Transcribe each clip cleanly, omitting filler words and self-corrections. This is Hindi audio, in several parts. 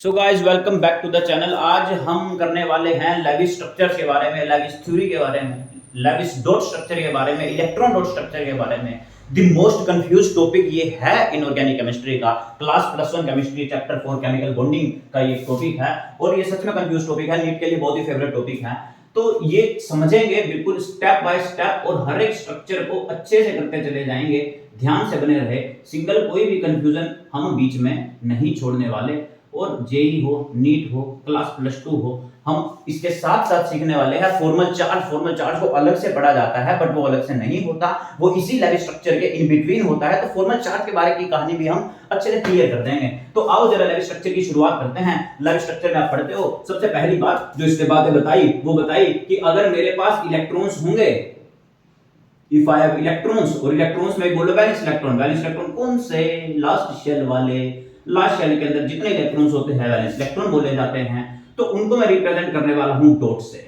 So guys welcome back to the channel. आज हम करने वाले हैं लेविस स्ट्रक्चर के बारे में, लेविस थ्योरी के बारे में, लेविस डॉट स्ट्रक्चर के बारे में, इलेक्ट्रॉन डॉट स्ट्रक्चर के बारे में। द मोस्ट कंफ्यूज टॉपिक ये है इनऑर्गेनिक केमिस्ट्री का। Class +1 chemistry chapter 4 chemical bonding का ये टॉपिक है और ये सच में कंफ्यूज टॉपिक है, नीट के लिए बहुत ही फेवरेट टॉपिक है। तो ये समझेंगे बिल्कुल स्टेप बाय स्टेप और हर एक स्ट्रक्चर को अच्छे से करते चले जाएंगे। ध्यान से बने रहे, सिंगल कोई भी कंफ्यूजन हम बीच में नहीं छोड़ने वाले। और जेई हो, नीट हो, क्लास +2 हो, हम इसके साथ साथ सीखने वाले हैं फॉर्मल चार्ज को अलग से पढ़ा जाता है बट वो अलग से नहीं होता, वो इसी लेविस स्ट्रक्चर के इन बिटवीन होता है। तो फॉर्मल चार्ज के बारे की कहानी भी हम अच्छे से क्लियर कर देंगे। तो आओ जरा लेविस स्ट्रक्चर की शुरुआत करते हैं। लेविस स्ट्रक्चर में आप पढ़ते हो, सबसे पहली बात जो इसके बाद बताई वो बताई कि अगर मेरे पास इलेक्ट्रॉन्स होंगे, इफ आई हैव इलेक्ट्रॉन्स, और इलेक्ट्रॉन्स में बोलो वैलेंस इलेक्ट्रॉन कौन से? लास्ट शेल वाले। लास्ट शेल के अंदर जितने इलेक्ट्रॉन्स होते हैं वैलेंस इलेक्ट्रॉन बोले जाते हैं। तो उनको मैं रिप्रेजेंट करने वाला हूं डॉट से।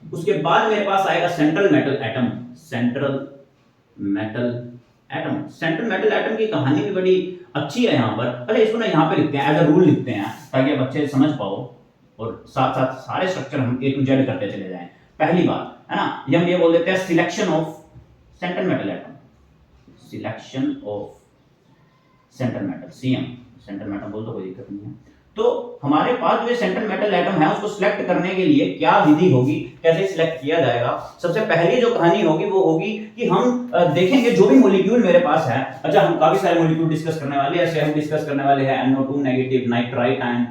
उसके बाद मेरे पास आएगा central metal atom. Central metal atom की कहानी भी बड़ी अच्छी है यहाँ पर। अच्छा, इसको ना यहाँ पे लिखते हैं, एज अ रूल लिखते हैं ताकि आप अच्छे से समझ पाओ और साथ साथ सारे स्ट्रक्चर हम A to Z करते चले जाएं। पहली बात है ना, हम ये बोल देते हैं selection of central metal atom. Selection of central metal, CM, central metal बोल तो कोई दिक्कत नहीं है। तो हमारे पास जो सेंट्रल मेटल एटम है उसको सिलेक्ट करने के लिए क्या विधि होगी, कैसे सिलेक्ट किया जाएगा? सबसे पहली जो कहानी होगी वो होगी कि हम देखेंगे जो भी मॉलिक्यूल मेरे पास है। अच्छा, हम काफी सारे मॉलिक्यूल डिस्कस करने वाले हैं। ऐसे हम डिस्कस करने वाले हैं NO2 negative nitrite ion,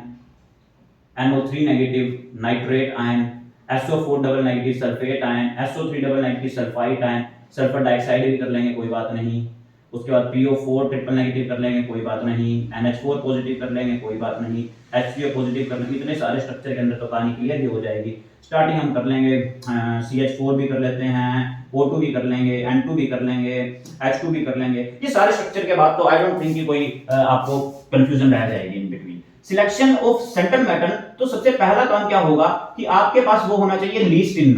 NO3 negative nitrate ion, SO4 double negative sulphate ion, SO3 double negative sulphide ion, sulphur dioxide भी कर लेंगे, कोई बात नहीं। उसके बाद PO4 ट्रिपल नेगेटिव कर लेंगे, कोई बात नहीं। NH4 पॉजिटिव कर लेंगे, कोई बात नहीं। HCO पॉजिटिव कर लेंगे। इतने सारे स्ट्रक्चर के अंदर तो कहानी क्लियर ही हो जाएगी। स्टार्टिंग हम कर लेंगे CH4 भी कर लेते हैं, O2 भी कर लेंगे, N2 भी कर लेंगे, H2 भी कर लेंगे। ये सारे स्ट्रक्चर के बाद तो आई डोंट थिंक कि कोई आपको कंफ्यूजन रह जाएगी in between. Selection of central metal, तो सबसे पहला काम क्या होगा कि आपके पास वो होना चाहिए लीस्ट इन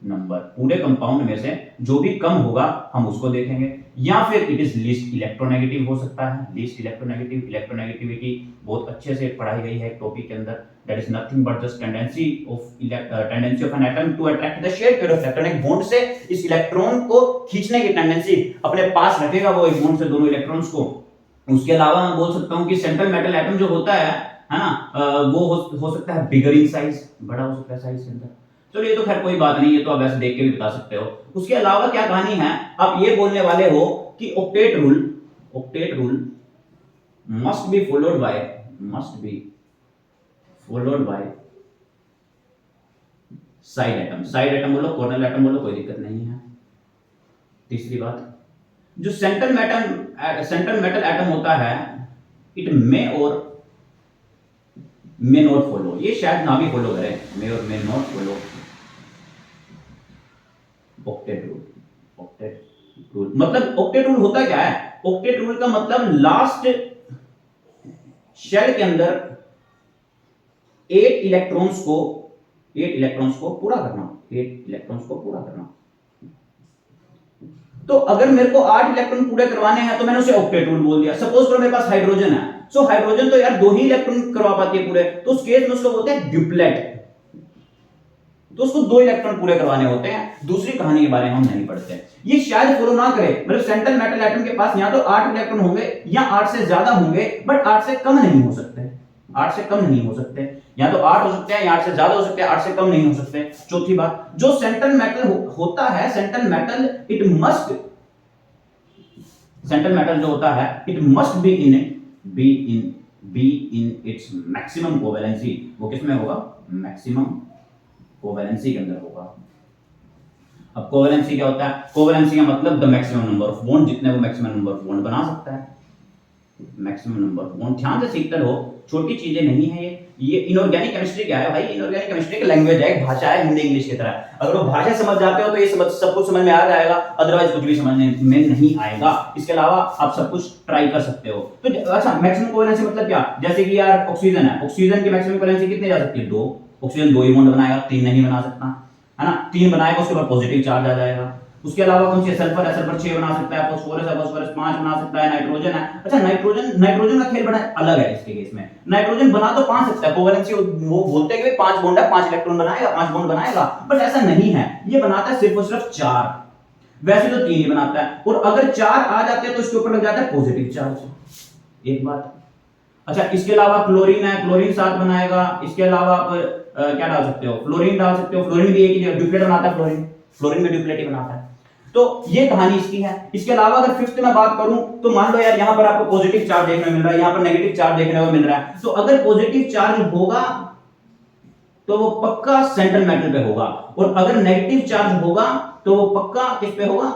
नंबर। पूरे कंपाउंड में से जो भी कम होगा हम उसको देखेंगे, या फिर इट इज लीस्ट इलेक्ट्रोनेगेटिव हो सकता है। लीस्ट इलेक्ट्रोनेगेटिविटी बहुत अच्छे से पढ़ाई गई है टॉपिक के अंदर। That is nothing but just tendency of an atom to attract the shared pair of electronic bond से इस इलेक्ट्रॉन को खींचने की टेंडेंसी अपने पास रखेगा वो एक बॉन्ड से दोनों इलेक्ट्रॉन्स को। उसके अलावा मैं बोल सकता हूं कि सेंट्रल मेटल एटम जो होता है ना, वो हो सकता है बिगर इन साइज, बड़ा हो सकता है साइज के अंदर। चलो ये तो खैर कोई बात नहीं, ये तो आप ऐसे देख के भी बता सकते हो। उसके अलावा क्या कहानी है, आप ये बोलने वाले हो कि octet rule must be followed by side atom बोलो, कॉर्नर एटम बोलो, कोई दिक्कत नहीं है। तीसरी बात, जो सेंट्रल मेटल एटम होता है, इट मे और मे नॉट फॉलो, ये शायद ना भी फॉलो करे, मे और may not follow octet rule. मतलब ऑक्टेट रूल होता क्या है? ऑक्टेट रूल का मतलब लास्ट शेल के अंदर 8 इलेक्ट्रॉन्स को पूरा करना। तो अगर मेरे को 8 इलेक्ट्रॉन पूरे करवाने हैं तो मैंने उसे ऑक्टेट रूल बोल दिया। सपोज करो मेरे पास हाइड्रोजन है, सो हाइड्रोजन तो यार 2 ही इलेक्ट्रॉन करवा पाती है पूरे, तो उस केस में उसको बोलते हैं ड्यूप्लेट, तो उसको 2 इलेक्ट्रॉन पूरे करवाने होते हैं। दूसरी कहानी के बारे में हम नहीं पढ़ते। ये शायद फॉलो ना करे, मतलब सेंट्रल मेटल एटम के पास या तो 8 इलेक्ट्रॉन होंगे या 8 से ज्यादा होंगे, बट 8 से कम नहीं हो सकते। या तो 8 हो सकते हैं या 8 से ज्यादा हो सकते हैं, 8 से कम नहीं हो सकते। चौथी बात, जो सेंट्रल मेटल होता है, सेंट्रल मेटल जो होता है, it must be in its maximum covalency. वो किसमें होगा? मैक्सिमम कोवेलेंसी के अंदर होगा। अब कोवेलेंसी क्या होता है? कोवेलेंसी का मतलब the maximum number of bond, जितने वो मैक्सिमम नंबर ऑफ बॉन्ड बना सकता है। मैक्सिमम नंबर ऑफ बॉन्ड, ध्यान से सीखते रहो, छोटी चीजें नहीं है ये इनऑर्गेनिक केमिस्ट्री क्या है भाई? इनऑर्गेनिक केमिस्ट्री एक लैंग्वेज है, एक भाषा है, हिंदी इंग्लिश की तरह। अगर वो भाषा समझ जाते हो तो ये सब कुछ समझ में आ जाएगा, अदरवाइज कुछ भी समझने में नहीं आएगा। इसके अलावा आप सब कुछ ट्राई कर सकते हो। तो अच्छा, मैक्सिमम कोवेलेंसी मतलब क्या? जैसे कि यार ऑक्सीजन है, ऑक्सीजन की मैक्सिमम कोवेलेंसी कितनी जा सकती है? 2। ऑक्सीजन 2 ही बॉन्ड बनाएगा, 3 नहीं बना सकता, है ना। 3 बनाएगा, उसके बाद पॉजिटिव चार्ज आ जाएगा। उसके अलावा कौन सी सल्फर है, सल्फर 6 बना सकता है, फास्फोरस है, फास्फोरस 5 बना सकता है, नाइट्रोजन है। अच्छा नाइट्रोजन का खेल बड़ा अलग है इसके केस में। नाइट्रोजन बना तो 5 सकता है, कोवेलेंसी वो बोलते हैं कि 5 बॉन्ड है, 5 इलेक्ट्रॉन बनाएगा, 5 बॉन्ड बनाएगा, बट ऐसा नहीं है, ये बनाता है सिर्फ और सिर्फ 4। वैसे तो 3 ही बनाता है, और अगर 4 आ जाते हैं तो इसके ऊपर लग जाता है पॉजिटिव चार्ज। एक बात। अच्छा इसके अलावा क्लोरीन है, क्लोरीन 7 बनाएगा। इसके अलावा आप क्या डाल सकते हो, फ्लोरीन डाल सकते हो, फ्लोरीन भी एक ही ड्यूप्लेट बनाता है, फ्लोरीन भी ड्यूप्लेट ही बनाता है। तो ये कहानी इसकी है। इसके अलावा अगर फिफ्थ में बात करूं तो मान लो यार यहां पर आपको पॉजिटिव चार्ज देखने को मिल रहा है, यहां पर नेगेटिव चार्ज देखने को मिल रहा है, तो अगर पॉजिटिव चार्ज होगा तो वो पक्का सेंट्रल मेटल पे होगा, और अगर नेगेटिव चार्ज होगा तो वो पक्का किस पे होगा,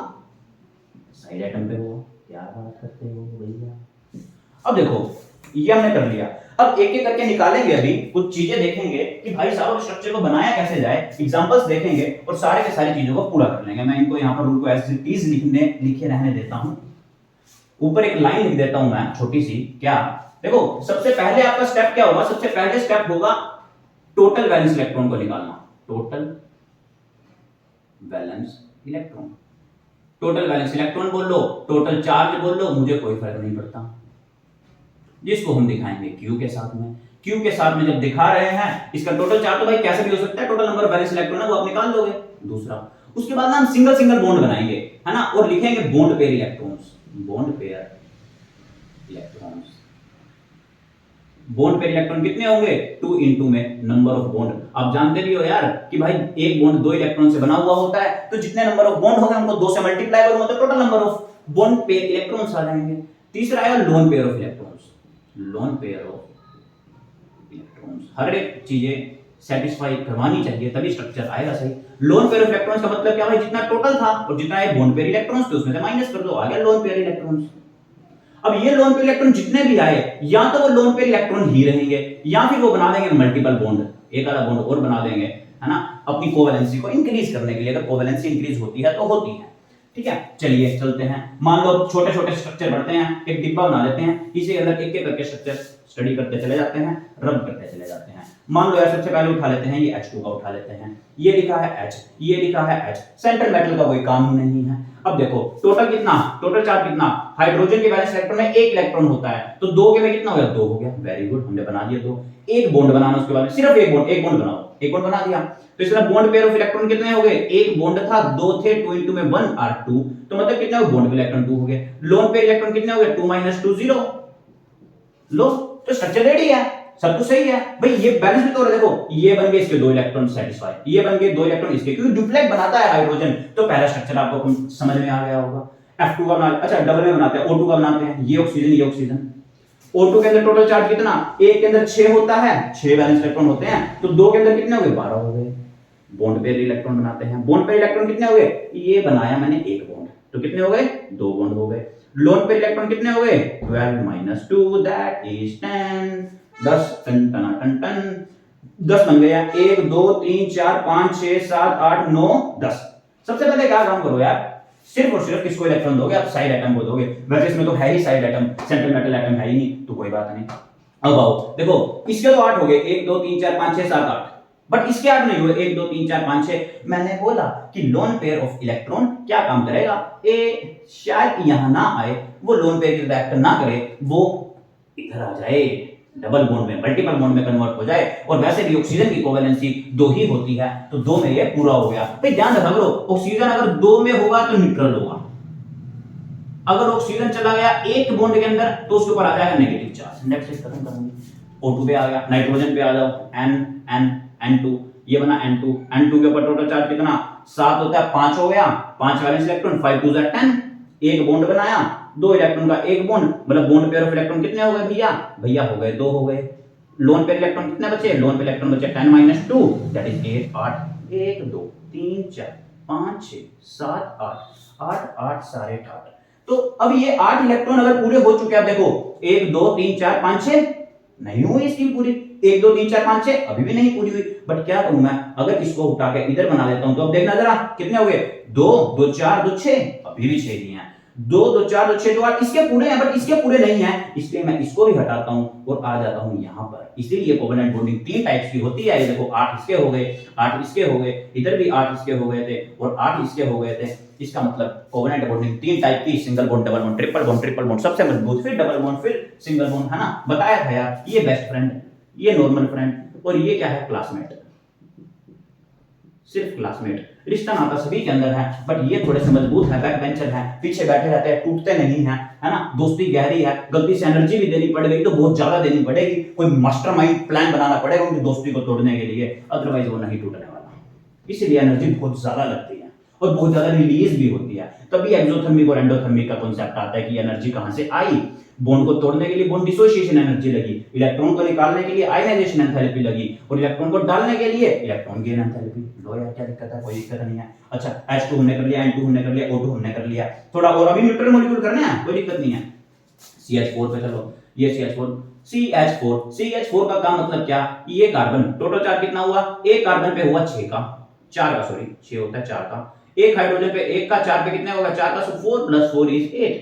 साइड एटम पे होगा। क्या बात करते हो भैया। अब देखो ये हमने कर लिया, अब एक एक करके निकालेंगे, अभी कुछ चीजें देखेंगे कि भाई साहब स्ट्रक्चर को बनाया कैसे जाए, एग्जांपल्स देखेंगे और सारे के सारी चीजों को पूरा कर लेंगे। मैं इनको यहाँ पर रूल को एज इट इज लिखे रहने देता हूं, ऊपर एक लाइन लिख देता हूं मैं छोटी सी। क्या देखो सबसे पहले आपका स्टेप क्या होगा, सबसे पहले स्टेप होगा टोटल वैलेंस इलेक्ट्रॉन को निकालना। Total valence electron, total valence electron बोल लो, टोटल चार्ज बोल लो, मुझे कोई फर्क नहीं पड़ता, जिसको हम दिखाएंगे Q के साथ में। Q के साथ में जब दिखा रहे हैं, इसका टोटल चार्ज तो भाई कैसे भी हो सकता है, total number of valence electron है वो आप निकाल लोगे। दूसरा, उसके बाद ना हम सिंगल सिंगल बॉन्ड बनाएंगे, है ना, और लिखेंगे bond pair electrons. Bond pair electrons, bond pair electron कितने होंगे, 2 into में नंबर ऑफ बॉन्ड। आप जानते भी हो यार कि भाई एक बॉन्ड 2 इलेक्ट्रॉन से बना हुआ होता है, तो जितने नंबर ऑफ बॉन्ड होंगे हमको 2 से मल्टीप्लाई करूंगा तो total number of bond pair electrons आ जाएंगे। तीसरा आएगा lone pair of electrons. Lone pair of electrons, हर एक चीजें सेटिस्फाई करवानी चाहिए तभी स्ट्रक्चर आएगा सही। लोन पेयर ऑफ इलेक्ट्रॉन्स का मतलब क्या भाई, जितना टोटल था और जितना ये बॉन्ड पेयर इलेक्ट्रॉन्स थे उसमें से माइनस कर दो, आ गया लोन पेयर इलेक्ट्रॉन्स। अब ये लोन पेयर इलेक्ट्रॉन जितने भी आए, या तो वो लोन पेयर इलेक्ट्रॉन ही रहेंगे, या फिर वो बना देंगे मल्टीपल बॉन्ड, एक आधा बॉन्ड और बना देंगे, है ना, अपनी कोवेलेंसी को इंक्रीज करने के लिए। अगर कोवेलेंसी इंक्रीज होती है तो होती है, ठीक है। चलिए चलते हैं, मान लो छोटे छोटे स्ट्रक्चर बढ़ते हैं, एक डिब्बा बना लेते हैं, इसी के अंदर एक एक करके स्ट्रक्चर स्टडी करते चले जाते हैं, रब करते चले जाते हैं। मान लो यार सबसे पहले उठा लेते हैं ये H2 का उठा लेते हैं, ये लिखा है H, ये लिखा है H, सेंट्रल मेटल का कोई काम ही नहीं है। अब देखो टोटल कितना, टोटल चार्ज कितना, हाइड्रोजन के वैलेंस इलेक्ट्रॉन में 1 इलेक्ट्रॉन होता है, तो 2 के में कितना हो गया, 2 हो गया, वेरी गुड, हमने बना दिया 2। एक बॉन्ड बनाना, उसके बाद सिर्फ एक बॉन्ड बनाओ, एक बॉन्ड बना दिया, तो इसका बॉन्ड पेयर ऑफ इलेक्ट्रॉन कितने हो गए, एक बॉन्ड था, 2 थे, 2 into में 1 are 2, तो मतलब कितने हो बॉन्ड पे इलेक्ट्रॉन 2 हो गए। लोन पेयर इलेक्ट्रॉन कितने हो गए, 2 - 2 0। लो तो स्ट्रक्चर रेडी है, सब कुछ सही है भाई। ये बैलेंस भी तो देखो, ये बन गए इसके 2 इलेक्ट्रॉन सेटिस्फाई, ये बन गए 2 इलेक्ट्रॉन इसके, क्योंकि डुप्लेट बनाता है हाइड्रोजन, तो पहला स्ट्रक्चर आपको समझ में आ गया होगा। F2 का बना, अच्छा डबल में बनाते हैं, O2 का बनाते हैं, ये ऑक्सीजन, ये ऑक्सीजन। O2 के अंदर टोटल चार्ज कितना, एक के अंदर 6 होता है, 6 वैलेंस इलेक्ट्रॉन होते हैं, तो 2 के अंदर कितने हो गए, 12 हो गए। बॉन्ड पेयर इलेक्ट्रॉन बनाते हैं, बॉन्ड पेयर इलेक्ट्रॉन कितने हो गए, ये बनाया मैंने एक बॉन्ड, तो कितने हो गए, 2 बॉन्ड हो गए। लोन पेयर इलेक्ट्रॉन कितने हो गए, 12 - 2 दैट इज 10, 10 टन टन टन टन, 10 बन गया, 1 2 3 4 5 6 7 8 9 10। सबसे पहले क्या काम करो यार, सिर्फ और सिर्फ किसको इलेक्ट्रॉन दोगे, आप साइड एटम को दोगे। वैसे इसमें तो है ही side atom, central metal atom है ही नहीं, तो कोई बात नहीं। अब आओ देखो, इसके तो 8 हो गए, 1 2 3 4 5 6 7 8, बट इसके 8 नहीं हुए, 1 2 3 4 5 6। मैंने बोला कि लोन पेयर ऑफ इलेक्ट्रॉन क्या काम करेगा, ए शायद यहां ना आए, वो लोन पेयर की रिएक्ट ना करे, वो इधर आ जाए, डबल बॉन्ड में मल्टीपल बॉन्ड में कन्वर्ट हो जाए। और वैसे भी ऑक्सीजन की कोवेलेंसी 2 ही होती है, तो 2 में ये पूरा हो गया। भाई ध्यान रखा करो, ऑक्सीजन अगर 2 में होगा तो न्यूट्रल होगा, अगर ऑक्सीजन चला गया एक बॉन्ड के अंदर तो उसके ऊपर आ जाएगा नेगेटिव चार्ज। नेक्स्ट चीज खत्म करेंगे। O2 पे आ गया, नाइट्रोजन पे आ जाओ, N2, ये बना N2, N2 के ऊपर टोटल चार्ज कितना, 7 होता है, 5 हो गया, 5 वैलेंस इलेक्ट्रॉन, 5 2 10, एक बॉन्ड बनाया, 2 इलेक्ट्रॉन का एक बॉन्ड, मतलब बॉन्ड पेयर ऑफ इलेक्ट्रॉन कितने हो गए भैया हो गए 2 हो गए। लोन पेयर इलेक्ट्रॉन कितने बचे, लोन पेयर इलेक्ट्रॉन बचे 10 - 2 दैट इज 8 8, 1 2 3 4 5 6 7 8 8 8 सारे 8। तो अब ये 8 इलेक्ट्रॉन अगर पूरे हो चुके हैं, देखो 1 2 3 4 5 6 नहीं हुई इसकी पूरी, 1 2 3 4 5 6 अभी भी नहीं पूरी हुई। बट क्या करूं मैं, अगर इसको उठा के इधर बना लेता हूं, तो अब देखना जरा कितने हो गए, 2 2 4 2 6, अभी भी 6 ही हैं। दो दो चार दो छह दो आठ, इसके पूरे हैं बट इसके पूरे नहीं है, इसलिए मैं इसको भी हटाता हूं और आ जाता हूं यहां पर। इसीलिए कोवेलेंट बॉन्डिंग तीन टाइप्स की होती है। ये देखो 8 इसके हो गए, 8 इसके हो गए, इधर भी 8 इसके हो गए थे और 8 इसके हो गए थे। इसका मतलब कोवेलेंट बॉन्डिंग तीन टाइप की, single bond, double bond, triple bond, triple bond सबसे मजबूत, फिर डबल बॉन्ड, फिर सिंगल बॉन्ड, है ना, बताया था यार। ये बेस्ट फ्रेंड, ये नॉर्मल फ्रेंड और ये क्या है, क्लासमेट, सिर्फ क्लासमेट। रिश्ता नाता सभी के अंदर है बट ये थोड़े से मजबूत है, बैक बेंचर है, पीछे बैठे रहते हैं, टूटते नहीं है, है ना, दोस्ती गहरी है। गलती से एनर्जी भी देनी पड़ गई तो बहुत ज्यादा देनी पड़ेगी, कोई मास्टरमाइंड प्लान बनाना पड़ेगा उनकी दोस्ती को तोड़ने के लिए, अदरवाइज वो नहीं टूटने वाला। इसीलिए एनर्जी बहुत ज्यादा लगती है और बहुत ज्यादा रिलीज भी होती है। तभी एक्सोथर्मिक और एंडोथर्मिक का कॉन्सेप्ट आता है कि एनर्जी कहां से आई। बॉन्ड को तोड़ने के लिए बॉन्ड डिसोसिएशन एनर्जी लगी, इलेक्ट्रॉन को निकालने के लिए आयनाइजेशन एंथैल्पी लगी और इलेक्ट्रॉन को डालने के लिए इलेक्ट्रॉन गेन एंथैल्पी। लो यार क्या दिक्कत है, कोई दिक्कत नहीं है। अच्छा H2 हमने कर लिया, N2 हमने कर लिया, O2 हमने कर लिया, थोड़ा और अभी न्यूट्रल मॉलिक्यूल करने हैं, कोई दिक्कत नहीं है। CH4 पे चलो, ये CH4 का काम मतलब क्या, ये कार्बन टोटल चार्ज कितना हुआ, एक कार्बन पे हुआ 6 का, 4 का, सॉरी 6 होता है 4 का, एक हाइड्रोजन पे एक का 4 पे कितने होगा, 4 का, 4 + 4 = 8।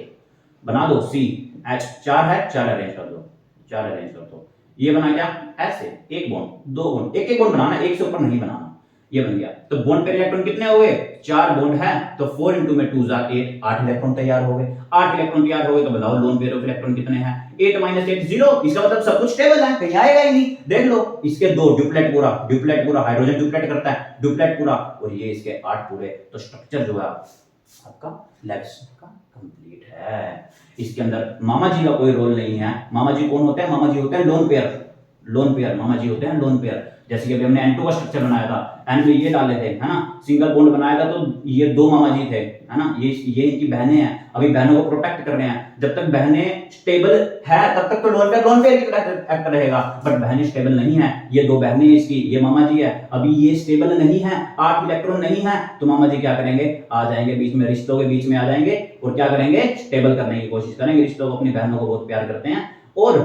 बना दो CH, 4 है, 4 अरेंज कर दो, 4 अरेंज कर दो। ये बना क्या, ऐसे एक बॉन्ड, दो बॉन्ड, एक एक बॉन्ड बनाना, एक से ऊपर नहीं बनाना। ये बन गया। तो बॉन्ड पे इलेक्ट्रॉन कितने हो गए, 4 बॉन्ड है तो 4 × 2 = 8, 8 इलेक्ट्रॉन तैयार हो गए। 8 इलेक्ट्रॉन तैयार हो गए तो बताओ लोन पेयर ऑफ इलेक्ट्रॉन कितने हैं, 8 - 8 0। इसका मतलब सब कुछ स्टेबल है, कहीं आएगा ही नहीं। देख लो इसके दो ड्यूप्लेट पूरा हाइड्रोजन ड्यूप्लेट करता है, ड्यूप्लेट पूरा, और ये इसके 8 पूरे। तो स्ट्रक्चर जो है आपका लेग्स का कंप्लीट है। इसके अंदर मामा जी का कोई रोल नहीं है। मामा जी कौन होते हैं, मामा जी होते हैं लोन पेयर, मामा जी होते हैं लोन पेयर। जैसे कि अभी हमने N2 का स्ट्रक्चर बनाया था, N में ये डाले थे, है ना, सिंगल बॉन्ड बनाया था तो ये दो मामा जी थे, है ना, ये इनकी बहनें हैं। अभी बहनों को प्रोटेक्ट कर रहे हैं, जब तक बहनें स्टेबल है तब तक तो लोन पेयर की तरह एक्ट रहेगा, बट बहनें स्टेबल नहीं है, ये दो बहनें इसकी, ये मामा जी है, अभी ये स्टेबल नहीं है, 8 इलेक्ट्रॉन नहीं है, तो मामा जी क्या करेंगे, आ जाएंगे बीच में, रिश्तों के बीच में आ जाएंगे और क्या करेंगे, स्टेबल करने की कोशिश करेंगे रिश्तों को। अपनी बहनों को बहुत प्यार करते हैं और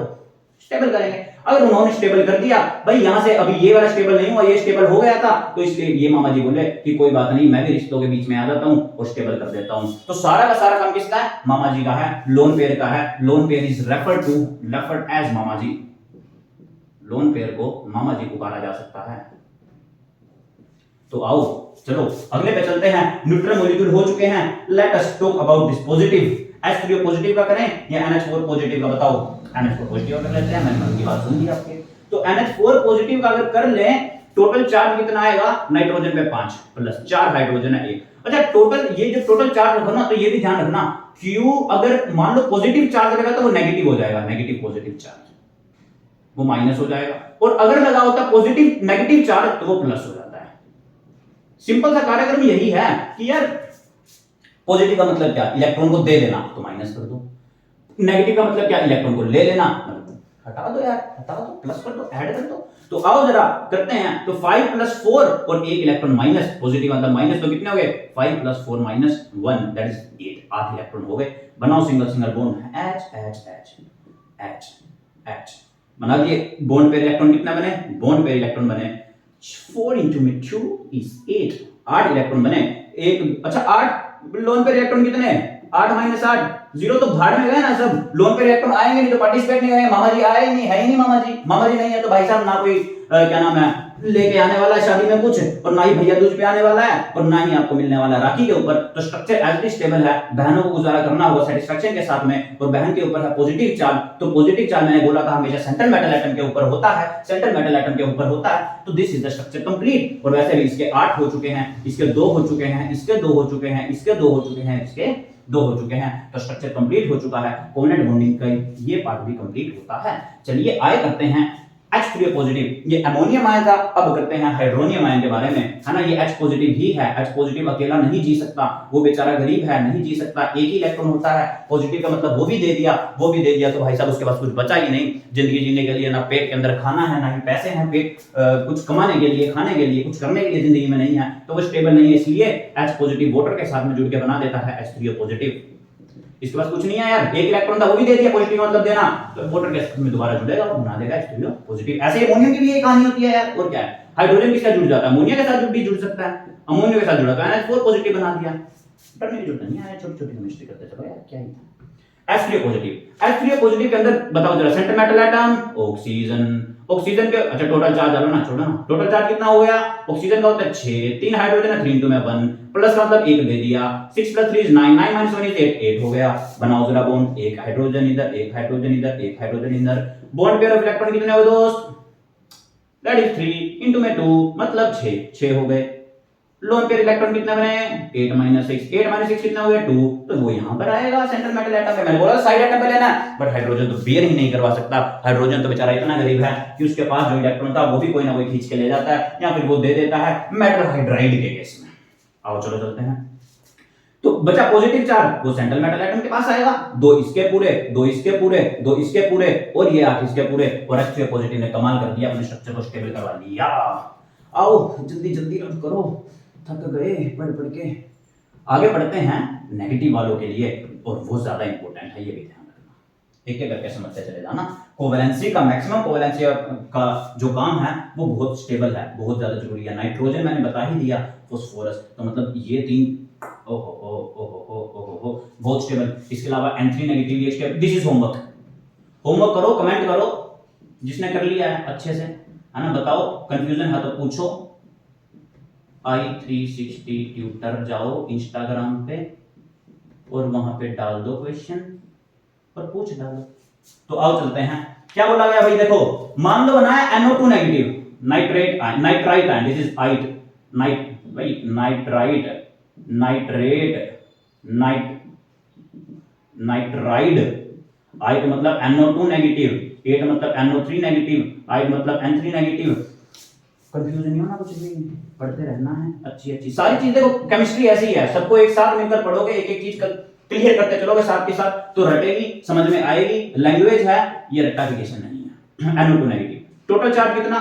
स्टेबल करेंगे। अगर उन्होंने स्टेबल कर दिया, भाई यहां से अभी ये वाला स्टेबल नहीं हुआ, ये स्टेबल हो गया था, तो इसलिए ये मामा जी बोले कि कोई बात नहीं, मैं भी रिश्तों के बीच में आ जाता हूं और स्टेबल कर देता हूं। तो सारा का सारा काम किसका है, मामा जी का है, लोन पेयर का है। Lone pair is referred as मामा जी। लोन पेयर को मामा जी पुकारा जा सकता है। तो आओ चलो अगले पे चलते हैं। न्यूट्रल मॉलिक्यूल हो चुके हैं, let us talk about this positive. H3O positive का करें या NH4 पॉजिटिव का, बताओ। NH4 पॉजिटिव कर लेते हैं, मैंने मन की बात सुन ली आपके। तो NH4 पॉजिटिव का अगर कर लें, टोटल चार्ज कितना आएगा, नाइट्रोजन पे 5 प्लस 4 हाइड्रोजन है 1। अच्छा टोटल, ये जो टोटल चार्ज रखो ना, तो ये भी ध्यान रखना, Q अगर मान लो पॉजिटिव चार्ज रहेगा तो वो नेगेटिव हो जाएगा, नेगेटिव पॉजिटिव चार्ज वो माइनस हो जाएगा, और अगर लगा होता पॉजिटिव नेगेटिव चार्ज तो वो प्लस हो जाता है। सिंपल सा कार्यक्रम यही है कि यार पॉजिटिव का मतलब क्या, इलेक्ट्रॉन को दे देना तो माइनस कर दो, नेगेटिव का मतलब क्या, इलेक्ट्रॉन को ले लेना, हटा दो यार, हटा दो, प्लस कर दो, ऐड कर दो। तो आओ जरा करते हैं। तो 5 + 4 और 1 इलेक्ट्रॉन माइनस, पॉजिटिव मतलब माइनस, तो कितने हो गए, 5 + 4 - 1 दैट इज 8, 8 इलेक्ट्रॉन हो गए। बनाओ सिंगल सिंगल बॉन्ड, H बना दिए। बॉन्ड पे इलेक्ट्रॉन कितना बने, बॉन्ड पे इलेक्ट्रॉन बने 4 × 2 = 8, 8 इलेक्ट्रॉन बने। एक अच्छा 8 लोन पे इलेक्ट्रॉन कितने, 8 - 8 0, तो भाड़ में गए ना सब। लोन पे इलेक्ट्रॉन आएंगे नहीं तो पार्टिसिपेट नहीं करेंगे। मामा जी आए ही नहीं, है ही नहीं मामा जी नहीं है तो भाई साहब ना कोई क्या नाम है लेके आने वाला है शादी में कुछ, और ना ही भैया दूज पे आने वाला है, और ना ही आपको मिलने वाला राखी के ऊपर। तो स्ट्रक्चर एज स्टेबल है, बहनों को गुजारा करना होगा सेटिस्फेक्शन के साथ में, और बहन के ऊपर है पॉजिटिव चार्ज। तो पॉजिटिव चार्ज मैंने बोला था हमेशा सेंट्रल मेटल एटम के ऊपर होता है, सेंट्रल मेटल एटम के ऊपर होता है। तो this is the structure complete. और वैसे भी इसके 8 हो चुके हैं, इसके 2 हो चुके हैं, इसके 2 हो चुके हैं, इसके 2 हो चुके हैं, इसके 2 हो चुके हैं। तो स्ट्रक्चर कंप्लीट हो चुका है। कोवेलेंट बॉन्डिंग का ये पार्ट भी कंप्लीट होता है। चलिए आए करते हैं H3O पॉजिटिव। ये अमोनियम आयन था, अब करते हैं हाइड्रोनियम आयन के बारे में, है ना। ये H पॉजिटिव ही है। H पॉजिटिव अकेला नहीं जी सकता, वो बेचारा गरीब है, नहीं जी सकता। एक ही इलेक्ट्रॉन होता है पॉजिटिव का, मतलब वो भी दे दिया तो भाई साहब उसके पास कुछ बचा ही नहीं जिंदगी जीने के लिए। ना पेट के अंदर खाना है, ना ही पैसे हैं पेट कुछ कमाने के लिए, खाने के लिए, कुछ करने के लिए जिंदगी में नहीं है, तो वो स्टेबल नहीं है। इसलिए H पॉजिटिव वाटर के साथ में जुड़ के बना देता है H3O पॉजिटिव। इसके पास कुछ नहीं है यार, एक इलेक्ट्रॉन था वो भी दे दिया, पॉजिटिव मतलब देना, तो वाटर के साथ में दोबारा जुड़ेगा और बना देगा H3O पॉजिटिव। ऐसे ही अमोनियम की भी एक कहानी होती है यार, और क्या है, हाइड्रोजन किसके साथ जुड़ जाता है, अमोनिया के साथ भी जुड़ सकता है, अमोनिया के साथ जुड़ा तो NH4 पॉजिटिव बना दिया। डरने की जरूरत नहीं है, छोटी छोटी केमिस्ट्री करते चलो यार, क्या ही था। H3O पॉजिटिव, H3O पॉजिटिव के अंदर बताओ जरा centre metal atom oxygen, oxygen के अच्छा टोटल चार्ज डालो ना, छोड़ो ना, टोटल चार्ज कितना हो गया, ऑक्सीजन का होता है 6, 3 हाइड्रोजन है 3 into में 1 प्लस का मतलब 1 दे दिया, 6 + 3 = 9, 9 - 1 = 8 हो गया। बनाओ जरा बॉन्ड, एक हाइड्रोजन इधर, एक हाइड्रोजन इधर, एक हाइड्रोजन इधर, बॉन्ड पेयर ऑफ इलेक्ट्रॉन कितने हुए दोस्त, दैट इज 3 into में 2 मतलब 6 हो गए। लोन पेयर इलेक्ट्रॉन कितने बने, 8 - 6, 8 - 6 कितना हो गया 2, तो वो यहां पर आएगा सेंट्रल मेटल एटम पे। मैंने बोला साइड एटम पे लेना, बट हाइड्रोजन तो बेयर ही नहीं करवा सकता, हाइड्रोजन तो बेचारा इतना गरीब है कि उसके पास जो इलेक्ट्रॉन था वो भी कोई ना कोई खींच के ले जाता है, या फिर वो दे देता है मेटल हाइड्राइड के केस में। आओ चलो चलते हैं। तो बचा पॉजिटिव चार्ज, वो सेंट्रल मेटल एटम के पास आएगा, 2 इसके पूरे, 2 इसके पूरे, 2 इसके पूरे, और ये 8 इसके पूरे, और H3O पॉजिटिव ने कमाल कर दिया, अपने स्ट्रक्चर को स्टेबल करवा लिया। आओ जल्दी जल्दी रब करो, थक गए पढ़ पढ़ के। आगे बढ़ते हैं नेगेटिव वालों के लिए, और वो ज्यादा इंपॉर्टेंट है, ये भी ध्यान रखना, एक एक करके समझते चले जाना। कोवैलेंसी का मैक्सिमम कोवैलेंसी का जो काम है वो बहुत स्टेबल है, बहुत ज्यादा जरूरी है। नाइट्रोजन मैंने बता ही दिया, फास्फोरस, तो मतलब ये 3 ओहो बहुत स्टेबल। इसके अलावा N3 नेगेटिव ये stable. This is homework, homework करो, कमेंट करो, जिसने कर लिया है अच्छे से, है ना, बताओ, कंफ्यूजन है तो पूछो। i360 ट्यूटर जाओ इंस्टाग्राम पे और वहां पे डाल दो क्वेश्चन और पूछ डालो। तो आओ चलते हैं, क्या बोला गया भाई, देखो मान लो बनाया NO2 negative nitrate nitrite ion, this is ite night भाई नाइट्राइट नाइट्रेट नाइट्राइड, आइट मतलब NO2 नेगेटिव, 8 मतलब NO3 नेगेटिव, आइट मतलब N3 नेगेटिव। कंफ्यूजन नहीं होना, कुछ भी पढ़ते रहना है, अच्छी अच्छी सारी चीजें। देखो केमिस्ट्री ऐसी है, सबको एक साथ मिलकर पढ़ोगे, एक एक चीज क्लियर करते चलोगे साथ के साथ, तो रटेगी, समझ में आएगी। लैंग्वेज है ये, रटाफिकेशन नहीं है। NO2 नेगेटिव, टोटल चार्ज कितना,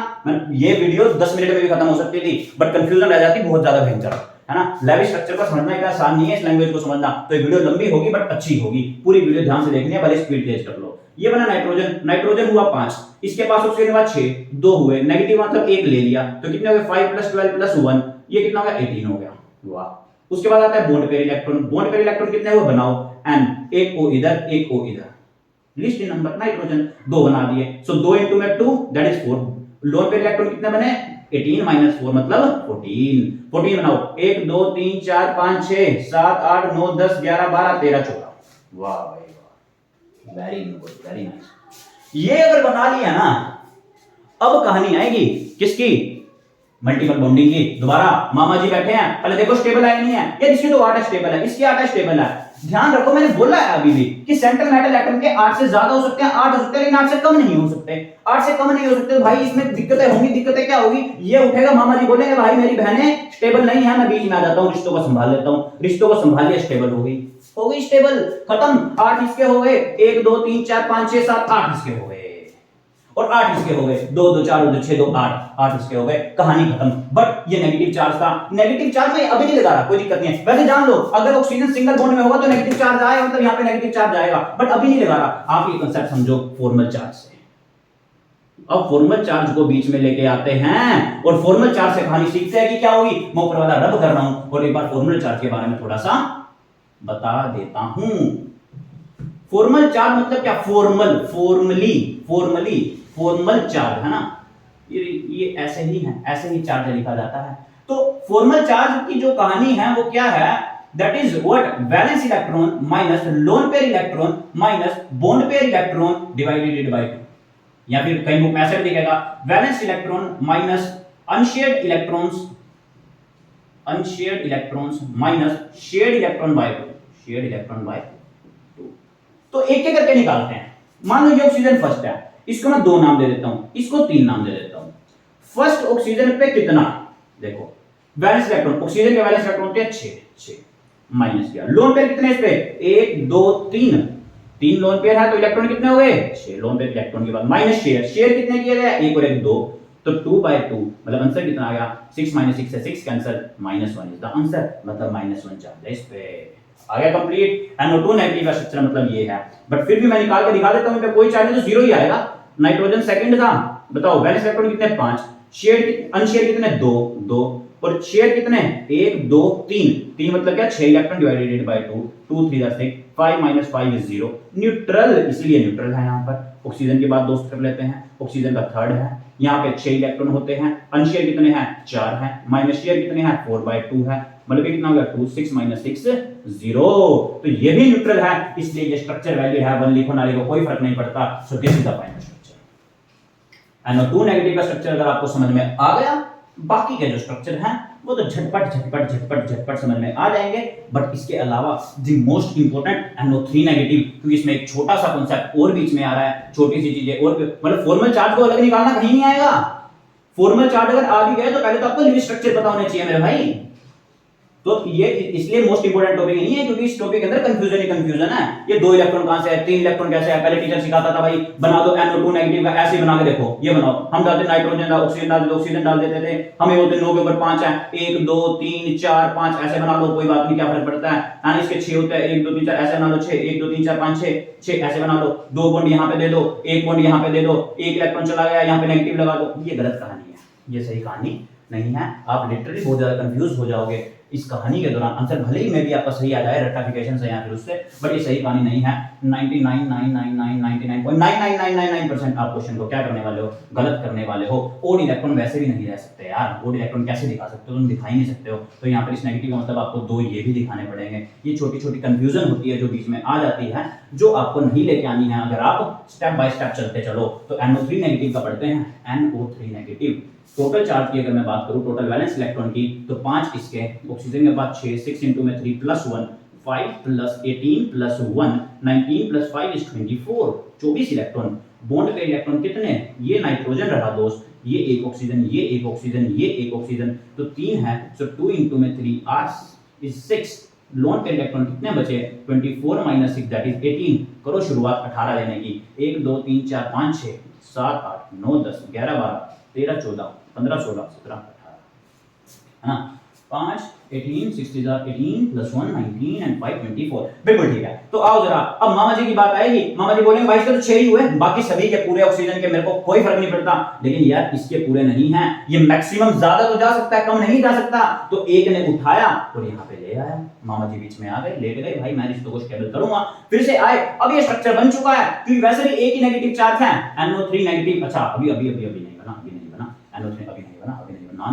ये वीडियो 10 मिनट में भी खत्म हो सकती थी, बट कंफ्यूजन रह जाती बहुत ज्यादा भयंकर, है ना। लैब स्ट्रक्चर को समझना इतना आसान नहीं है, इस लैंग्वेज को समझना, तो ये वीडियो लंबी होगी बट अच्छी होगी। पूरी वीडियो ध्यान से देखनी है, भले स्पीड तेज कर लो। ये बना नाइट्रोजन, नाइट्रोजन हुआ 5, इसके पास ऑक्सीजन हुआ 6, 2 हुए, नेगेटिव मतलब 1 ले लिया, तो कितने हो गए 5 + 12 + 1, ये कितना हो गया 18 हो गया। वाह। उसके बाद आता है bond pair electron, bond pair electron कितने हुए बनाओ, n, एक O इधर, एक O इधर, लिस्ट नंबर नाइट्रोजन 2 बना दिए, सो 2 * में 2 that is 4। Lone pair electron कितने बने, 18 - 4 मतलब 14, 14 बनाओ, 1 2 3 4 5 6 7 8 9 10 11 12 13 14। वाह भाई वाह, वेरी गुड, वेरी नाइस। ये अगर बना लिया ना, अब कहानी आएगी किसकी, मल्टीपल बॉन्डिंग की। दोबारा मामा जी बैठे हैं, पहले देखो स्टेबल है नहीं है, यार इसकी तो 8 स्टेबल है, इसकी 8 स्टेबल है। ध्यान रखो मैंने बोला है अभी भी कि सेंट्रल मेटल एटम के 8 से ज्यादा हो सकते हैं, 8 हो सकते हैं, लेकिन 8 से कम नहीं हो सकते। 8 से कम नहीं हो सकते तो भाई इसमें दिक्कतें होंगी। दिक्कतें क्या होगी, ये उठेगा, मामा जी बोलेंगे भाई मेरी बहनें स्टेबल नहीं है, मैं बीच में आ जाता हूं, रिश्तों को संभाल लेता हूं, रिश्तों को संभाल लिया, स्टेबल हो गई स्टेबल, खत्म। 8 इसके हो गए, 1 2 3 4 5 6 7 8 इसके हो गए, और 8 इसके हो गए, 2 2 4 2 6 2 8 8 इसके हो गए, कहानी खत्म। बट ये नेगेटिव चार्ज था, नेगेटिव चार्ज में अभी नहीं लगा रहा, कोई दिक्कत नहीं है। वैसे जान लो अगर ऑक्सीजन सिंगल बॉन्ड में होगा तो नेगेटिव चार्ज आएगा, मतलब यहां पे नेगेटिव चार्ज आएगा, बट अभी नहीं लगा रहा। आप ये कांसेप्ट समझो फॉर्मल चार्ज से। अब फॉर्मल चार्ज को बीच में लेके आते हैं और फॉर्मल चार्ज से कहानी सीखते हैं कि क्या होगी। मैं ऊपर वाला रब कर रहा हूं और एक बार फॉर्मल चार्ज के बारे में थोड़ा सा बता देता हूं। फॉर्मल चार्ज मतलब क्या, फॉर्मल चार्ज है ना, ये ऐसे ही है, ऐसे ही चार्ज लिखा जाता है। तो फॉर्मल चार्ज की जो कहानी है वो क्या है, that is what, valence electron minus lone pair electron minus bond pair electron divided by 2, या फिर कहीं बुक में ऐसे भी दिखेगा valence electron minus unshared electrons minus shared electron by 2। तो एक एक करके निकालते हैं। मान लो ये ऑक्सीजन फर्स्ट है, इसको मैं 2 नाम दे देता हूं, इसको 3 नाम दे देता हूं। फर्स्ट ऑक्सीजन पे कितना, देखो वैलेंस इलेक्ट्रॉन, ऑक्सीजन के वैलेंस इलेक्ट्रॉन पे 6 माइनस किया। लोन पेयर कितने इस पे, 1 2 3 लोन पेयर है तो इलेक्ट्रॉन कितने हो गए 6 लोन पेयर इलेक्ट्रॉन के बाद माइनस शेयर कितने किए गए, 1 और 1 2, तो 2/2 मतलब आंसर कितना आ गया, 6 - 6 से 6 कैंसिल, -1 इज द आंसर, मतलब -1 चार्ज है इस पे। आ गया कंप्लीट। NO2 नेगेटिव स्ट्रक्चर मतलब ये है, बट फिर भी मैं निकाल के दिखा देता हूं, कोई चार्ज नहीं तो 0 ही आएगा। नाइट्रोजन सेकंड था, बताओ वैलेंस इलेक्ट्रॉन कितने 5, शेयर अनशेयर कितने 2 2, और शेयर कितने हैं 1 2 3 3 मतलब क्या 6 electron divided by 2 2 3 6 5 - 5 is 0 neutral इसलिए न्यूट्रल है यहाँ पर। ऑक्सीजन के बाद 2 स्टेप लेते हैं, ऑक्सीजन का थर्ड है, यहाँ पे 6 इलेक्ट्रॉन होते हैं, अनशेयर कितने हैं 4 हैं, माइनस शेयर कितने हैं 4/2 है, मतलब कितना हो गया 2 6 - 6 0। तो ये भी न्यूट्रल है, इसलिए ये स्ट्रक्चर वैलिड है, 1 लिखो ना लिखो कोई फर्क नहीं पड़ता। So this is the final structure. NO2 negative का स्ट्रक्चर अगर आपको समझ में आ गया, बाकी के जो स्ट्रक्चर हैं वो तो झटपट समझ में आ जाएंगे। बट इसके अलावा the most important NO3 negative, क्योंकि इसमें एक छोटा सा कॉन्सेप्ट और बीच में आ रहा है, छोटी सी चीजें और मतलब फॉर्मल चार्ज को अलग निकालना कहीं नहीं आएगा। फॉर्मल चार्ज अगर आ भी गए तो पहले तो आपको लिविंग स्ट्रक्चर पता होने चाहिए मेरे भाई। तो ये इसलिए मोस्ट इंपोर्टेंट टॉपिक नहीं है, क्योंकि इस टॉपिक के अंदर कंफ्यूजन ही कंफ्यूजन है। ये 2 इलेक्ट्रॉन कहां से है, 3 इलेक्ट्रॉन कैसे है, पहले टीचर सिखाता था भाई बना दो NO2 नेगेटिव का, ऐसे बना के देखो, ये बनाओ, हम डालते नाइट्रोजन डाल ऑक्सीजन डाल देते, ऑक्सीजन डाल देते थे, हमें बोलते 9 के ऊपर 5 है, 1 2 3 4 5 ऐसे बना लो, कोई बात नहीं, क्या फर्क पड़ता है। यानी इसके 6 होते हैं, 1 2 3 4 ऐसे बना लो, 6 1 2 3 4 5 6 ऐसे बना लो, 2 बॉन्ड यहां पे दे दो, 1 बॉन्ड यहां पे दे दो, 1 इलेक्ट्रॉन चला गया यहां पे नेगेटिव लगा दो। ये गलत कहानी है, ये सही कहानी नहीं है। आप लिटरली बहुत ज्यादा कंफ्यूज हो जाओगे इस कहानी के दौरान। आंसर भले ही मे भी आपका सही आ जाए रेक्टिफिकेशन से या फिर उससे, बट ये सही कहानी नहीं है। 99.9999% आप क्वेश्चन को क्या करने वाले हो, गलत करने वाले हो। ओड इलेक्ट्रॉन वैसे भी नहीं रह सकते यार, ओड इलेक्ट्रॉन कैसे दिखा सकते हो, तुम दिखा ही नहीं सकते हो। तो यहाँ पर इस नेगेटिव का मतलब आपको 2 ये भी दिखाने पड़ेंगे। ये छोटी छोटी कंफ्यूजन होती है जो बीच में आ जाती है, जो आपको नहीं लेके आनी है। अगर आप स्टेप बाय स्टेप चलते चलो तो NO3 नेगेटिव का पढ़ते हैं, NO3 नेगेटिव। टोटल चार्ज की अगर मैं बात करूं, टोटल वैलेंस इलेक्ट्रॉन की, तो 5 इसके, ऑक्सीजन के बाद 6 6 * 3 + 1 5 + 18 + 1 19 + 5 = 24 24 इलेक्ट्रॉन। बॉन्ड के इलेक्ट्रॉन कितने, ये नाइट्रोजन रहा दोस्त, ये एक ऑक्सीजन, ये एक ऑक्सीजन, ये एक ऑक्सीजन, तो 3 है। सो 2 * 3 is 6। लोन के इलेक्ट्रॉन कितने बचे 24 - 6 दैट इज 18। करो शुरुआत 18 लेने की, 1 2 3 4 5 6 7 8 9 10 11 12 13 14 15 16 17 18 है ना। 5 18 6 18 + 1 19 and 5 24। बिल्कुल ठीक है। तो आओ जरा अब मामा जी की बात आएगी। मामा जी बोलेंगे भाई इसके तो 6 ही हुए, बाकी सभी के पूरे ऑक्सीजन के मेरे को कोई फर्क नहीं पड़ता। लेकिन यार इसके पूरे नहीं हैं, ये मैक्सिमम ज्यादा तो जा सकता है, कम नहीं जा सकता। तो एक ने उठाया और यहाँ पे ले आया, मामा जी बीच में आ गए, लेट गए, भाई मैं रिश्तों को स्टेबल करूंगा। फिर से आए, अब ये स्ट्रक्चर बन चुका है, क्योंकि वैसे भी एक ही नेगेटिव चार्ज है, NO3 नेगेटिव। अच्छा अभी नहीं बना, अभी नहीं बना, NO3 अभी नहीं बना, ना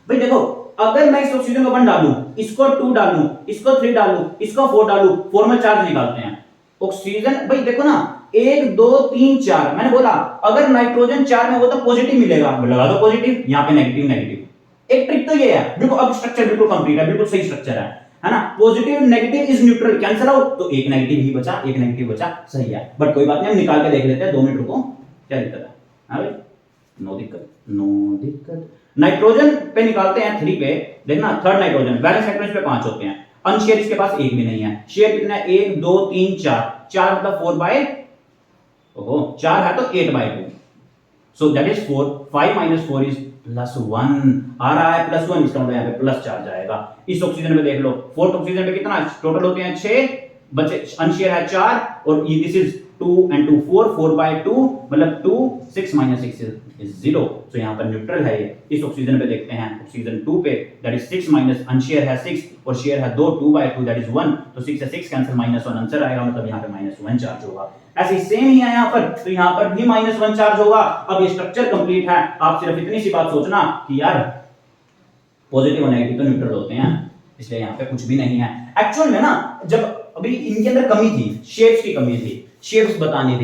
भाई देखो, अगर मैं इस ऑक्सीजन को 1 डालूं, इसको 2 डालूं, इसको 3 डालूं, इसको 4 डालूं, फॉर्मल चार्ज निकालते हैं। ऑक्सीजन भाई देखो ना, 1 2 3 4, मैंने बोला अगर नाइट्रोजन 4 में हो तो पॉजिटिव मिलेगा, लगा दो पॉजिटिव, यहाँ पे नेगेटिव नेगेटिव। एक ट्रिक तो ये है, बिल्कुल अब स्ट्रक्चर बिल्कुल कंप्लीट है, बिल्कुल सही स्ट्रक्चर है ना। Positive negative is neutral, cancel out, तो एक नेगेटिव ही बचा, एक नेगेटिव बचा, सही है। बट कोई बात नहीं, हम निकाल के देख लेते हैं, 2 मिनट रुको, क्या दिक्कत है, हाँ भाई नो दिक्कत। नाइट्रोजन पे निकालते हैं 3 पे, देखना थर्ड नाइट्रोजन, वैलेंस इलेक्ट्रॉन पे 5 होते हैं, अनशेयर इसके पास एक भी नहीं है, शेयर कितना है 1 2 3 4 मतलब 4 है तो 8/2, सो दैट इज 4 5 - 4 इज +1 आ रहा है, +1 इसका मतलब यहाँ पे प्लस चार्ज आएगा। इस ऑक्सीजन में देख लो, फोर्थ ऑक्सीजन पे कितना टोटल होते हैं 6, बचे अनशेयर है 4, और दिस इज 2 and 2 4 4/2 मतलब 2 6 - 6 is 0। तो यहाँ पर न्यूट्रल है ये। इस ऑक्सीजन पे देखते हैं, ऑक्सीजन 2 पे दैट इज 6 माइनस अनशेयर है 6 और शेयर है 2 2/2 दैट इज 1, तो 6 से 6 कैंसिल -1 आंसर आएगा, मतलब यहाँ पे -1 चार्ज होगा। ऐसे सेम ही है यहाँ पर, तो यहाँ पर भी -1 चार्ज होगा। अब ये स्ट्रक्चर कंप्लीट है, आप सिर्फ इतनी सी बात सोचना कि यार पॉजिटिव और नेगेटिव तो न्यूट्रल होते हैं, इसलिए यहाँ पे कुछ भी नहीं है। एक्चुअल में ना जब अभी इनके अंदर कमी थी, शेप्स की कमी थी, शेप्स बतानी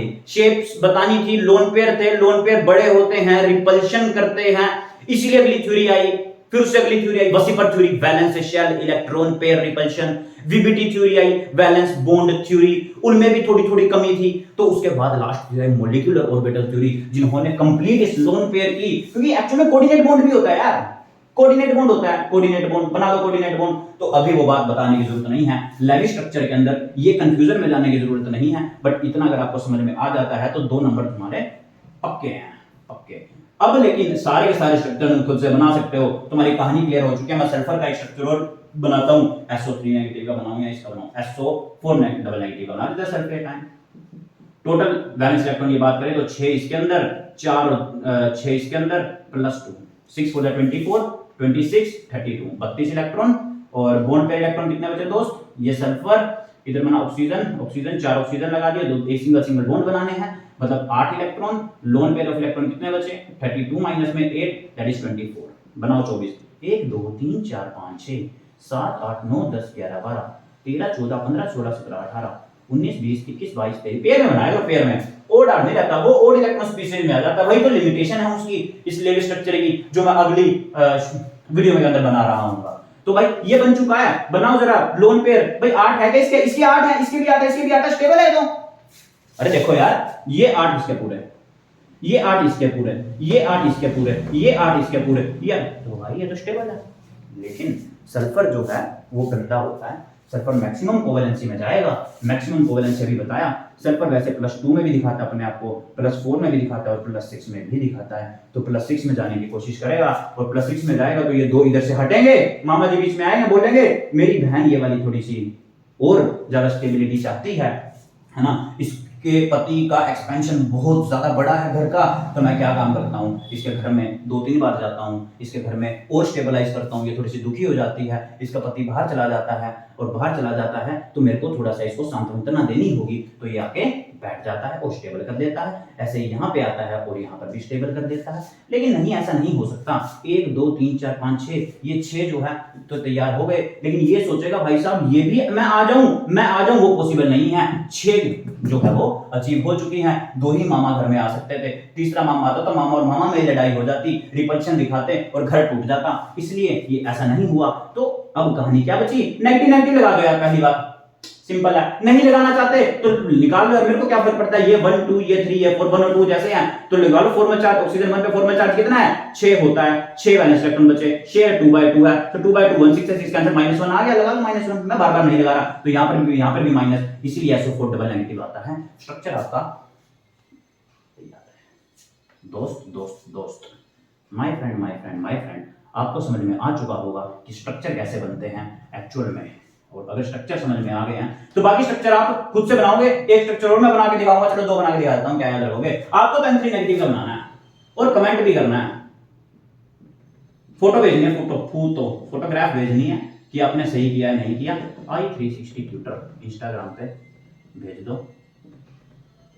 थी, लोन पेयर थे, लोन पेयर बड़े होते हैं, रिपल्शन करते हैं, इसीलिए अगली थ्योरी आई, फिर उससे अगली थ्योरी आई VSEPR theory, valence shell electron pair repulsion, VBT theory आई, वैलेंस बॉन्ड थ्योरी, उनमें भी थोड़ी थोड़ी कमी थी। तो उसके बाद लास्ट थ्योरी आई मॉलिक्यूलर ऑर्बिटल थ्योरी, जिन्होंने कंप्लीट इस लोन पेयर की, क्योंकि एक्चुअल में कोऑर्डिनेट बॉन्ड भी होता है यार, कोऑर्डिनेट बॉन्ड होता है, कोऑर्डिनेट बॉन्ड बना दो, कोऑर्डिनेट बॉन्ड। तो अभी वो बात बताने की जरूरत नहीं है, लेविस स्ट्रक्चर के अंदर ये कंफ्यूजन में जाने की जरूरत नहीं है, बट इतना अगर आपको समझ में आ जाता है तो 2 नंबर तुम्हारे पक्के हैं, पक्के। अब लेकिन सारे के सारे स्ट्रक्चर तुम खुद से बना सकते हो, तुम्हारी कहानी क्लियर हो चुकी है। मैं सल्फर का एक स्ट्रक्चर और बनाता हूं, SO3 नेगेटिव का बनाऊं या इसका बनाऊं, SO4 डबल नेगेटिव का बना देता sulphate ion. Total valence electron की बात करें तो 6 इसके अंदर, 4 6 इसके अंदर +2 6 4 24 26 32 32 इलेक्ट्रॉन। और बॉन्ड पेयर इलेक्ट्रॉन कितने बचे दोस्त, ये सल्फर, इधर बना ऑक्सीजन, ऑक्सीजन 4 ऑक्सीजन लगा दिया, दो एक सिंगल सिंगल बॉन्ड बनाने हैं, मतलब 8 electron. Loan pair of electron कितने बचे, 32 माइनस में 8 दैट इज 24, बनाओ 24। 1 2 3 4 5 6 7 8 9 10 11 12 13 14 15 16 17 18 19 20 21 22 23 पेयर में बनाएगा, पेयर में ओड आड नहीं रहता, वो ओड इलेक्ट्रॉन स्पीशीज में आ जाता है। वही तो लिमिटेशन है उसकी इस लेवल स्ट्रक्चर की, जो मैं अगली वीडियो में अंदर बना रहा हूँ। तो भाई ये बन चुका है, बनाओ जरा लोन पेयर। भाई 8 है क्या, इसके 8 है, इसके भी 8 है, इसके भी 8 है, स्टेबल है तो। अरे देखो यार, ये 8 इसके पूरे, ये 8 इसके पूरे, ये 8 इसके पूरे, ये 8 इसके पूरे, ये तो भाई ये तो स्टेबल है। लेकिन सल्फर जो है वो गंदा होता है, सल्फर मैक्सिमम कोवेलेंसी में जाएगा। मैक्सिमम कोवेलेंसी अभी बताया, सल्फर वैसे +2 में भी दिखाता है अपने आप को, +4 में भी दिखाता है और +6 में भी दिखाता है। तो +6 में जाने की कोशिश करेगा और +6 में जाएगा तो ये दो इधर से हटेंगे, मामा जी बीच में आएंगे, बोलेंगे मेरी बहन ये वाली थोड़ी सी और ज्यादा स्टेबिलिटी चाहती है ना, इसके पति का एक्सपेंशन बहुत ज्यादा बड़ा है घर का, तो मैं क्या काम करता हूँ, इसके घर में 2-3 बार जाता हूँ, इसके घर में और स्टेबलाइज करता हूँ, ये थोड़ी सी दुखी हो जाती है, इसका पति बाहर चला जाता है, और बाहर चला जाता है तो मेरे को थोड़ा सा इसको सांत्वना देनी होगी, तो ये आके बैठ जाता है और स्टेबल कर देता है। ऐसे ही यहाँ पे आता है और यहाँ पर भी स्टेबल कर देता है। लेकिन नहीं, ऐसा नहीं हो सकता। 1 2 3 4 5 6, ये 6 जो है तो तैयार हो गए, लेकिन ये सोचेगा भाई साहब ये भी मैं आ जाऊं, वो पॉसिबल नहीं है। 6 जो है वो अचीव हो चुकी हैं। 2 ही मामा घर में आ सकते थे, तीसरा मामा आता तो मामा और मामा में लड़ाई हो जाती, रिपल्शन दिखाते और घर टूट जाता, इसलिए ये ऐसा नहीं हुआ। तो अब कहानी क्या बची, नेगेटिव लगा दो यार, पहली बात सिंपल है। नहीं लगाना चाहते तो निकाल लो, मेरे को क्या फर्क पड़ता है, ये 1 2 ये 3 ये 4 1 और 2 जैसे हैं तो निकालो फॉर्मल चार्ज। ऑक्सीजन 1 पे फॉर्मल चार्ज कितना है, 6 होता है, 6 वैलेंस इलेक्ट्रॉन बचे, शेयर 2/2 है, तो 2/2 16 है, इसका आंसर -1 आ गया, लगा लो -1, मैं बार-बार नहीं लगा रहा, तो यहां पर भी माइनस, इसीलिए SO4 डबल नेगेटिव आता है। स्ट्रक्चर आपका तैयार है दोस्त, माय फ्रेंड, आपको समझ में आ चुका होगा कि स्ट्रक्चर कैसे बनते हैं एक्चुअल में। और अगर स्ट्रक्चर समझ में आ गए हैं तो बाकी स्ट्रक्चर आप खुद से बनाओगे। एक स्ट्रक्चर और मैं बना के दिखाऊंगा, चलो 2 बना के दिखा देता हूं, क्या याद रखोगे। आपको तो N3 नेगेटिव का बनाना है और कमेंट भी करना है, फोटो भेजनी है, फोटोग्राफ भेजनी है कि आपने सही किया है नहीं किया। i360 ट्विटर इंस्टाग्राम पे भेज दो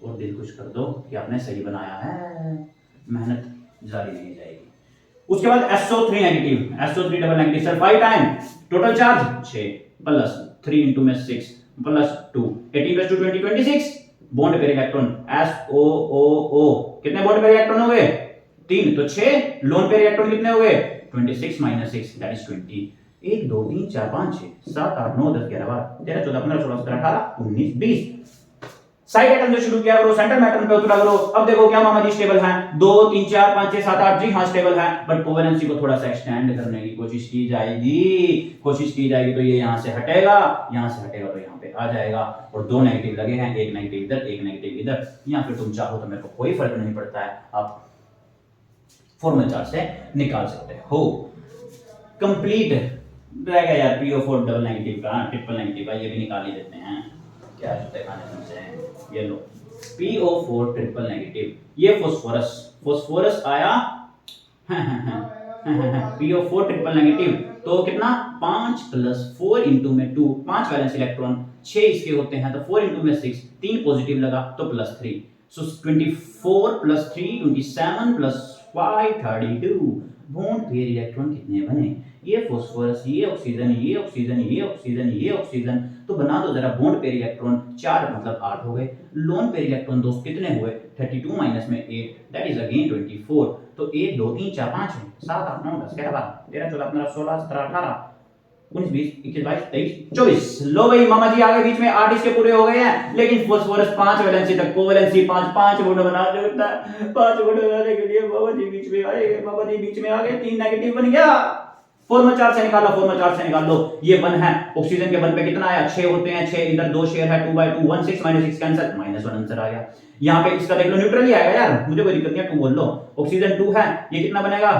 और दिल खुश कर दो कि आपने सही बनाया है, मेहनत जारी नहीं जाएगी। उसके बाद SO3 negative, SO3 double negative, sulphide time, total charge 6 plus 3 into में 6 plus 2 18 + 2 20 26। Bond pair electron SOOO, कितने बॉन्ड पेयर इलेक्ट्रॉन हो गए, 3, तो 6। लोन पेयर इलेक्ट्रॉन कितने हो गए, 26 - 6 दैट इज 20। 1 2 3 4 5 6 7 8 9 10 11 12 13 14 15 16 17 18 19 20। साइड एटम जो शुरू किया करो, सेंटर में एटम पे उतरा करो। अब देखो क्या मामा जी स्टेबल हैं, 2 3 4 5 6 7 8, जी हाँ स्टेबल है, बट कोवेलेंसी को थोड़ा सा एक्सटेंड करने की कोशिश की जाएगी, तो ये यहाँ से हटेगा तो यहाँ पे आ जाएगा, और 2 नेगेटिव लगे हैं, एक नेगेटिव इधर एक नेगेटिव इधर, या फिर तुम चाहो तो मेरे को कोई फर्क नहीं पड़ता है, आप फॉर्मल चार्ज से निकाल सकते हो। कंप्लीट रह गया यार PO4 डबल नेगेटिव का, ट्रिपल नेगेटिव का, ये भी निकाल ही देते हैं, क्या जूते खाने तुमसे। ये लो PO4 ट्रिपल नेगेटिव, ये फास्फोरस आया PO4 ट्रिपल नेगेटिव, तो कितना 5 + 4 into में 2, 5 वैलेंस इलेक्ट्रॉन, 6 इसके होते हैं, तो 4 into में 6, 3 पॉजिटिव लगा तो +3, सो 24 + 3 27 + 5 32। बॉन्ड पेयर इलेक्ट्रॉन कितने बने, ये फास्फोरस, ये ऑक्सीजन, ये ऑक्सीजन, ये ऑक्सीजन, ये ऑक्सीजन, तो बना दो जरा बॉन्ड पेयर इलेक्ट्रॉन, 4 मतलब 8 हो गए। लोन पेयर इलेक्ट्रॉन दोस्त कितने हुए, 32 माइनस में 8 दैट इज अगेन 24, तो 1 2 3 4 5 7 8 9 10 11 12 13 14 15 16 17 18 19 20 21 22 23 24। लो भाई मामा जी आगे बीच में 8 इसके पूरे हो गए हैं, लेकिन फास्फोरस 5 वैलेंसी तक, कोवेलेंसी 5 बॉन्ड बना देता है। 5 बॉन्ड बनाने के लिए बाबा जी बीच में आ गए, 3 नेगेटिव बन गया। फॉर्मल चार्ज से निकाल लो, ये 1 है, ऑक्सीजन के 1 पे कितना आया, 6 होते हैं, 6 इधर 2 शेयर है, 2/2 1 6 - 6 कैंसिल, -1 आंसर आ गया। यहाँ पे इसका देख लो न्यूट्रल ही आएगा यार, मुझे कोई दिक्कत नहीं है, 2 बोल लो। ऑक्सीजन 2 है, ये कितना बनेगा,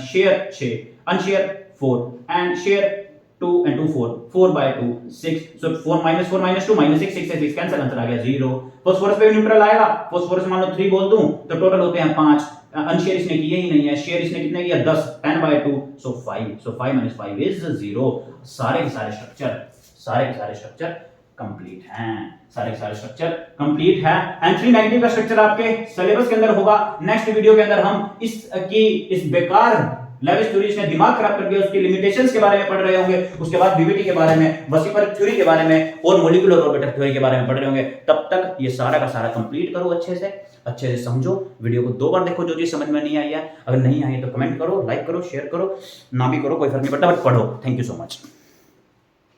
share 6 unshare 4 and share 2 and 2 4 4 by 2 6 so 4 minus 2 minus 6 6 से 6 कैंसिल आंसर आ गया 0 फास्फोरस पे भी न्यूट्रल आएगा फास्फोरस मान लो 3 बोल दूं तो टोटल होते हैं 5 अनशेयर इसने किए ही नहीं है शेयर इसने कितने किया 10 10 by 2 so 5 minus 5 is 0 सारे के सारे स्ट्रक्चर कंप्लीट हैं सारे के सारे स्ट्रक्चर कंप्लीट है एंट्री नेगेटिव का स्ट्रक्चर आपके सिलेबस के अंदर होगा नेक्स्ट वीडियो के अंदर हम इस बेकार लेविस थ्योरी ने दिमाग खराब कर दिया उसकी लिमिटेशंस के बारे में पढ़ रहे होंगे उसके बाद बीबीटी के बारे में वसीफर थ्योरी के बारे में और मॉलिक्यूलर ऑर्बिटल थ्योरी के बारे में पढ़ रहे होंगे तब तक ये सारा का सारा कंप्लीट करो अच्छे से समझो वीडियो को 2 बार देखो जो चीज समझ में नहीं आई है अगर नहीं आई तो कमेंट करो लाइक करो शेयर करो ना भी करो कोई फर्क नहीं पड़ता बट पढ़ो थैंक यू सो मच